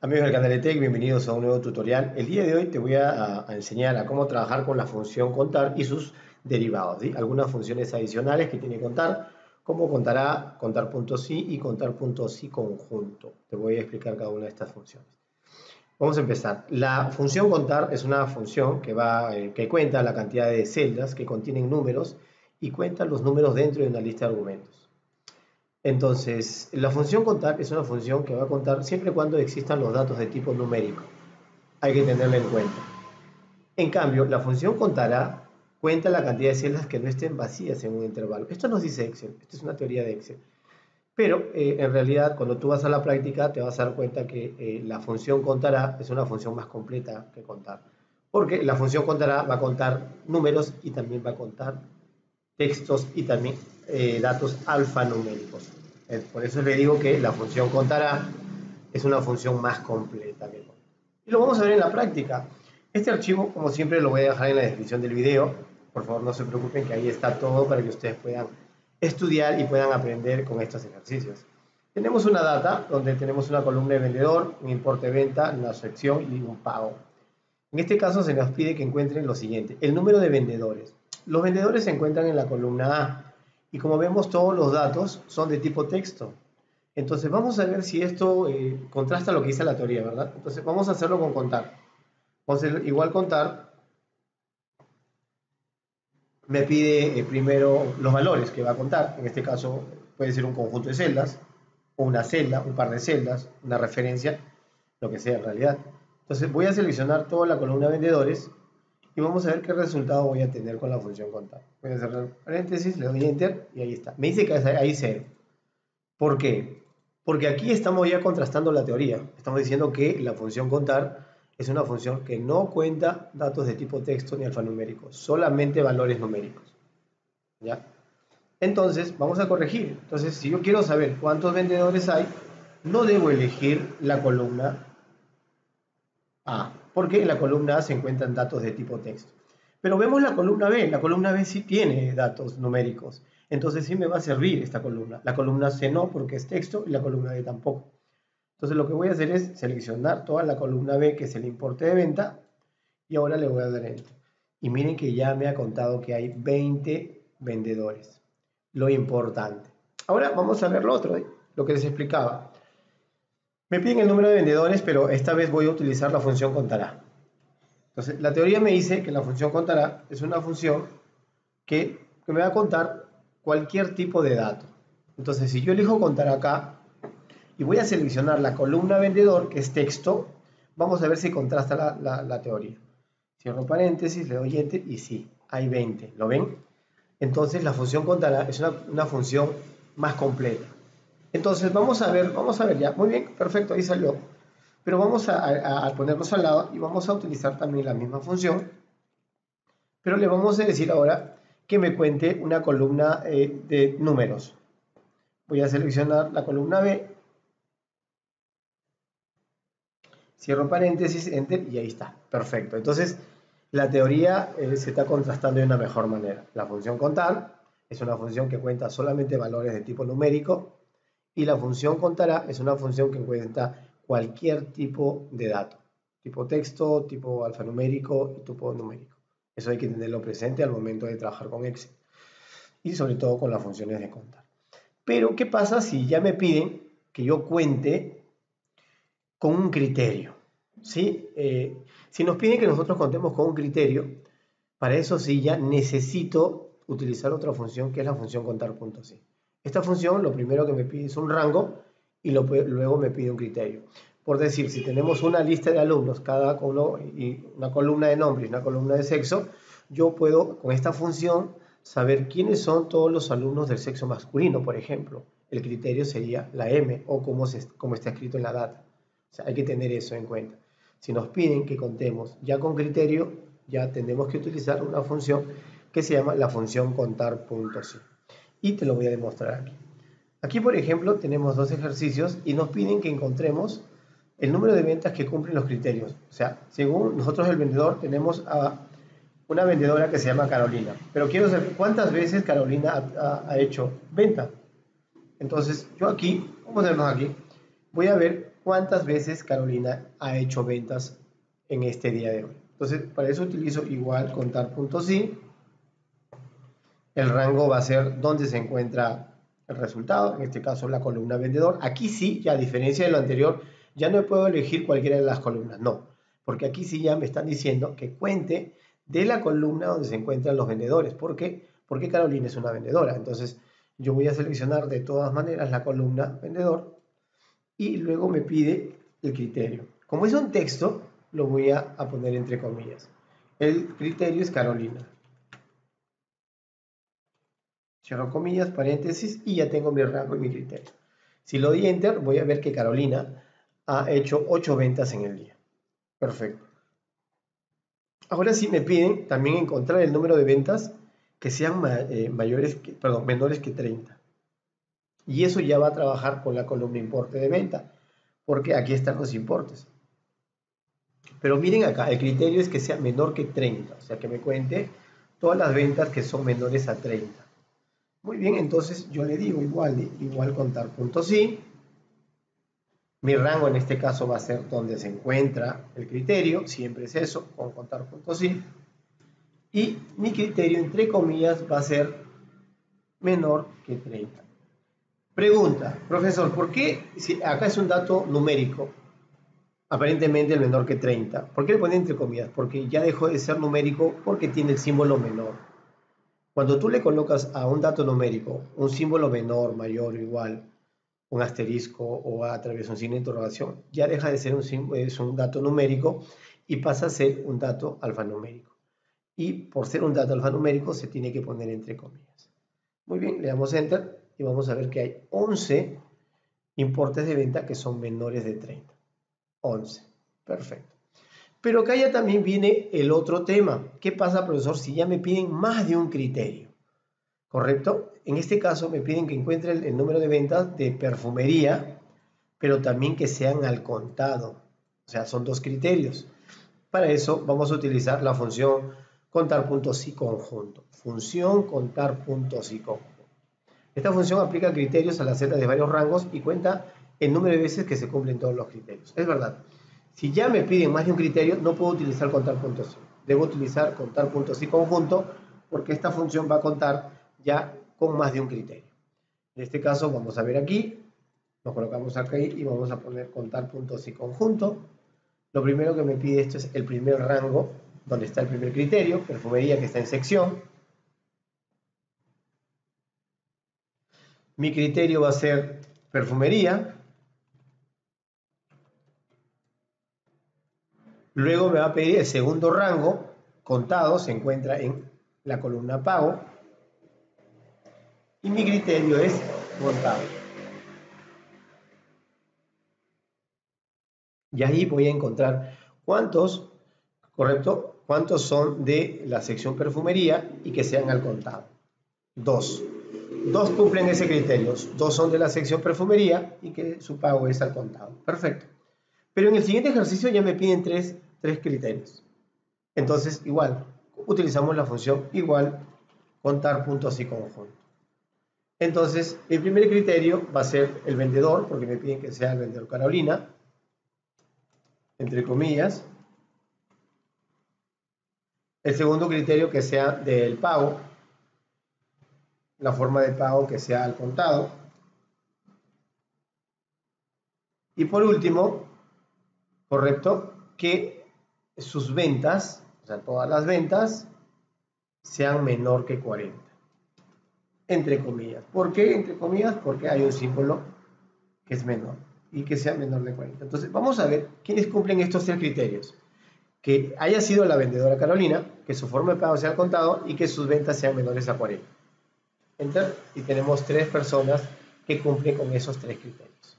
Amigos del canal de Tech, bienvenidos a un nuevo tutorial. El día de hoy te voy a enseñar a cómo trabajar con la función contar y sus derivados, ¿sí? Algunas funciones adicionales que tiene contar, como contará, contar puntos sí y contar puntos sí conjunto. Te voy a explicar cada una de estas funciones. Vamos a empezar. La función contar es una función que cuenta la cantidad de celdas que contienen números y cuenta los números dentro de una lista de argumentos. Entonces, la función contar es una función que va a contar siempre y cuando existan los datos de tipo numérico. Hay que tenerla en cuenta. En cambio, la función contará cuenta la cantidad de celdas que no estén vacías en un intervalo. Esto nos dice Excel, esto es una teoría de Excel. Pero en realidad, cuando tú vas a la práctica, te vas a dar cuenta que la función contará es una función más completa que contar. Porque la función contará va a contar números y también va a contar textos y también datos alfanuméricos. Por eso le digo que la función contará es una función más completa que contar. Y lo vamos a ver en la práctica. Este archivo, como siempre, lo voy a dejar en la descripción del video. Por favor, no se preocupen que ahí está todo para que ustedes puedan estudiar y puedan aprender con estos ejercicios. Tenemos una data donde tenemos una columna de vendedor, un importe de venta, una sección y un pago. En este caso se nos pide que encuentren lo siguiente: el número de vendedores. Los vendedores se encuentran en la columna A y como vemos todos los datos son de tipo texto. Entonces vamos a ver si esto contrasta lo que dice la teoría, ¿verdad? Entonces vamos a hacerlo con contar. Vamos a hacer igual contar. Me pide primero los valores que va a contar. En este caso puede ser un conjunto de celdas, o una celda, un par de celdas, una referencia, lo que sea en realidad. Entonces voy a seleccionar toda la columna vendedores y vamos a ver qué resultado voy a tener con la función contar. Voy a cerrar paréntesis, le doy enter y ahí está. Me dice que hay 0. ¿Por qué? Porque aquí estamos ya contrastando la teoría. Estamos diciendo que la función contar es una función que no cuenta datos de tipo texto ni alfanuméricos, solamente valores numéricos. ¿Ya? Entonces, vamos a corregir. Entonces, si yo quiero saber cuántos vendedores hay, no debo elegir la columna A, porque en la columna A se encuentran datos de tipo texto. Pero vemos la columna B sí tiene datos numéricos, entonces sí me va a servir esta columna. La columna C no, porque es texto, y la columna D tampoco. Entonces lo que voy a hacer es seleccionar toda la columna B, que es el importe de venta, y ahora le voy a dar Enter. Y miren que ya me ha contado que hay 20 vendedores. Lo importante. Ahora vamos a ver lo otro, lo que les explicaba. Me piden el número de vendedores, pero esta vez voy a utilizar la función contará. Entonces, la teoría me dice que la función contará es una función que me va a contar cualquier tipo de dato. Entonces, si yo elijo contar acá y voy a seleccionar la columna vendedor, que es texto, vamos a ver si contrasta la teoría. Cierro paréntesis, le doy enter y sí, hay 20. ¿Lo ven? Entonces, la función contará es una función más completa. Entonces, vamos a ver ya. Muy bien, perfecto, ahí salió. Pero vamos a ponernos al lado y vamos a utilizar también la misma función, pero le vamos a decir ahora que me cuente una columna de números. Voy a seleccionar la columna B, cierro paréntesis, enter y ahí está. Perfecto. Entonces, la teoría se está contrastando de una mejor manera. La función contar es una función que cuenta solamente valores de tipo numérico y la función contará es una función que cuenta cualquier tipo de dato, tipo texto, tipo alfanumérico y tipo numérico. Eso hay que tenerlo presente al momento de trabajar con Excel y sobre todo con las funciones de contar. Pero, ¿qué pasa si ya me piden que yo cuente con un criterio? ¿Sí? Si nos piden que nosotros contemos con un criterio, para eso sí ya necesito utilizar otra función que es la función contar.c. Esta función lo primero que me pide es un rango y luego me pide un criterio. Por decir, si tenemos una lista de alumnos, cada uno y una columna de nombre y una columna de sexo, yo puedo con esta función saber quiénes son todos los alumnos del sexo masculino, por ejemplo. El criterio sería la M o como está escrito en la data. O sea, hay que tener eso en cuenta. Si nos piden que contemos ya con criterio, ya tenemos que utilizar una función que se llama la función contar.c. Y te lo voy a demostrar aquí. Aquí, por ejemplo, tenemos dos ejercicios y nos piden que encontremos el número de ventas que cumplen los criterios. O sea, según nosotros el vendedor tenemos a una vendedora que se llama Carolina, pero quiero saber cuántas veces Carolina ha hecho venta. Entonces, yo aquí, vamos a vernos aquí, voy a ver cuántas veces Carolina ha hecho ventas en este día de hoy. Entonces, para eso utilizo igual contar puntos sí. El rango va a ser donde se encuentra el resultado, en este caso la columna vendedor. Aquí sí, ya a diferencia de lo anterior, ya no puedo elegir cualquiera de las columnas, no, porque aquí sí ya me están diciendo que cuente de la columna donde se encuentran los vendedores. ¿Por qué? Porque Carolina es una vendedora. Entonces yo voy a seleccionar de todas maneras la columna vendedor y luego me pide el criterio. Como es un texto, lo voy a poner entre comillas. El criterio es Carolina. Cierro comillas, paréntesis, y ya tengo mi rango y mi criterio. Si lo doy Enter, voy a ver que Carolina ha hecho 8 ventas en el día. Perfecto. Ahora sí me piden también encontrar el número de ventas que sean menores que 30. Y eso ya va a trabajar con la columna importe de venta, porque aquí están los importes. Pero miren acá, el criterio es que sea menor que 30, o sea que me cuente todas las ventas que son menores a 30. Muy bien, entonces yo le digo igual contar puntos sí. Mi rango en este caso va a ser donde se encuentra el criterio, siempre es eso, con contar puntos sí. Y mi criterio, entre comillas, va a ser menor que 30. Pregunta, profesor, ¿por qué, si acá es un dato numérico, aparentemente el menor que 30, ¿por qué le ponen entre comillas? Porque ya dejó de ser numérico porque tiene el símbolo menor. Cuando tú le colocas a un dato numérico un símbolo menor, mayor o igual, un asterisco o a través de un signo de interrogación, ya deja de ser un dato numérico y pasa a ser un dato alfanumérico. Y por ser un dato alfanumérico se tiene que poner entre comillas. Muy bien, le damos Enter y vamos a ver que hay 11 importes de venta que son menores de 30. 11. Perfecto. Pero acá ya también viene el otro tema. ¿Qué pasa, profesor, si ya me piden más de un criterio? ¿Correcto? En este caso me piden que encuentre el número de ventas de perfumería, pero también que sean al contado. O sea, son dos criterios. Para eso vamos a utilizar la función contar puntos y conjunto. Función contar puntos y conjunto. Esta función aplica criterios a las celdas de varios rangos y cuenta el número de veces que se cumplen todos los criterios. Es verdad, si ya me piden más de un criterio, no puedo utilizar contar puntos. Debo utilizar contar puntos y conjunto porque esta función va a contar ya con más de un criterio. En este caso vamos a ver aquí, nos colocamos aquí y vamos a poner contar puntos y conjunto. Lo primero que me pide esto es el primer rango, donde está el primer criterio, perfumería, que está en sección. Mi criterio va a ser perfumería. Luego me va a pedir el segundo rango, contado, se encuentra en la columna pago. Y mi criterio es contado. Y ahí voy a encontrar cuántos, correcto, cuántos son de la sección perfumería y que sean al contado. 2. 2 cumplen ese criterio. 2 son de la sección perfumería y que su pago es al contado. Perfecto. Pero en el siguiente ejercicio ya me piden tres criterios. Entonces, igual, utilizamos la función igual contar puntos y conjunto. Entonces, el primer criterio va a ser el vendedor, porque me piden que sea el vendedor Carolina, entre comillas. El segundo criterio que sea del pago, la forma de pago que sea al contado. Y por último, correcto, que sus ventas, o sea, todas las ventas, sean menor que 40. Entre comillas. ¿Por qué entre comillas? Porque hay un símbolo que es menor y que sea menor de 40. Entonces, vamos a ver quiénes cumplen estos tres criterios. Que haya sido la vendedora Carolina, que su forma de pago sea al contado y que sus ventas sean menores a 40. Enter, y tenemos 3 personas que cumplen con esos 3 criterios.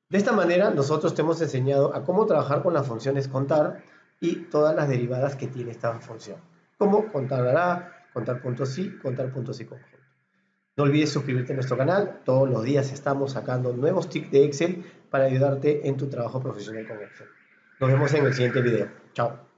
De esta manera, nosotros te hemos enseñado a cómo trabajar con las funciones contar y todas las derivadas que tiene esta función. Como contar hará, contar puntos sí, contar puntos y conjunto. No olvides suscribirte a nuestro canal. Todos los días estamos sacando nuevos tips de Excel para ayudarte en tu trabajo profesional con Excel. Nos vemos en el siguiente video. Chao.